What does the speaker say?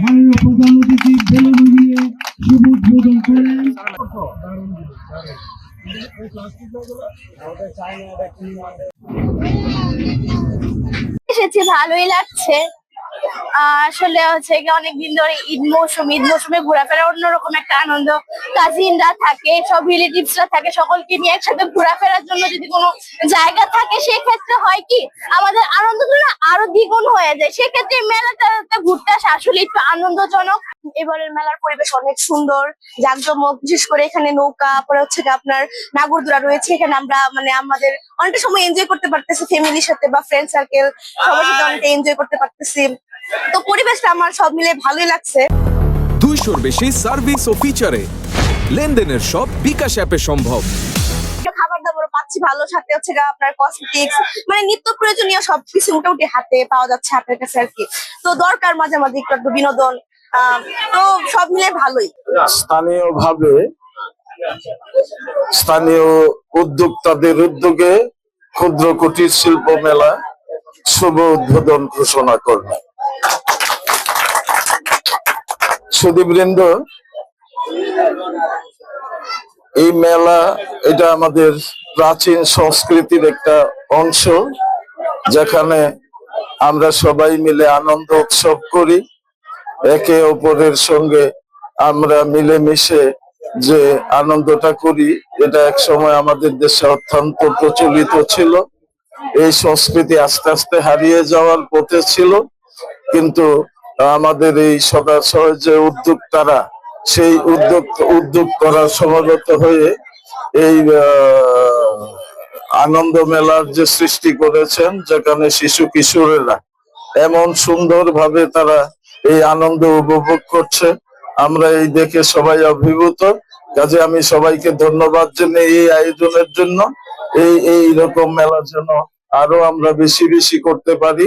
মাননীয় প্রধান অতিথি বেলুন দিয়ে শুভ উদ্বোধন করেন। এসেছি, ভালোই লাগছে। আসলে হচ্ছে কি অনেকদিন ধরে ঈদ মৌসুমে ঘোরাফেরা অন্যরকম একটা আনন্দ। কাজিনরা থাকে, সব রিলেটিভসরা থাকে, সকলকে নিয়ে একসাথে ঘোরাফেরার জন্য যদি কোনো জায়গা থাকে সেক্ষেত্রে হয় কি আমাদের আনন্দটা না আরো দ্বিগুণ হয়ে যায়। সেক্ষেত্রে মেলাটাতে ঘুরতে আসা আসলে একটু আনন্দজনক। এবারের মেলার পরিবেশ অনেক সুন্দর, জাঁকজমক, বিশেষ করে এখানে নৌকা, পরে হচ্ছে আপনার নাগরদোলা রয়েছে। এখানে আমরা মানে আমাদের অনেকটা সময় এনজয় করতে পারতেছি ফ্যামিলির সাথে বা ফ্রেন্ড সার্কেল সবার সাথে অনেকটা এনজয় করতে পারতেছি। তো পরিবেশটা আমার সব মিলে ভালোই লাগছে। 200-র বেশি সার্ভিস ও ফিচারে লেনদেনের সব বিকাশ অ্যাপে সম্ভব। খাবার দাবারও পাচ্ছি ভালো, সাথে হচ্ছে আপনার কসমেটিক্স মানে নিত্য প্রয়োজনীয় সবকিছু মোটামুটি হাতে পাওয়া যাচ্ছে আপনার কাছে আর কি। তো দরকার মাঝে মাঝে একটু বিনোদন, তো সব মিলে ভালোই। স্থানীয় উদ্যোক্তাদের উদ্যোগে ক্ষুদ্র কুটির শিল্প মেলা শুভ উদ্বোধন ঘোষণা করবে। সুধীবৃন্দ, এই মেলা এটা আমাদের প্রাচীন সংস্কৃতির একটা অংশ, যেখানে আমরা সবাই মিলে আনন্দ উৎসব করি, একে অপরের সঙ্গে আমরা মিলেমিশে যে আনন্দটা করি, এটা এক সময় আমাদের দেশে অত্যন্ত প্রচলিত ছিল। এই সংস্কৃতি আস্তে আস্তে হারিয়ে যাওয়ার পথে ছিল, কিন্তু আমাদের এই সদস্য যে উদ্যোক্তারা, সেই উদ্যোক্তারা সমাগত হয়ে এই আনন্দ মেলার যে সৃষ্টি করেছেন, যেখানে শিশু কিশোরেরা এমন সুন্দর ভাবে তারা এই আনন্দ উপভোগ করছে, আমরা এই দেখে সবাই অভিভূত। কাজে আমি সবাইকে ধন্যবাদ জানাই এই আয়োজনের জন্য। এই রকম মেলা যেন আরো আমরা বেশি বেশি করতে পারি।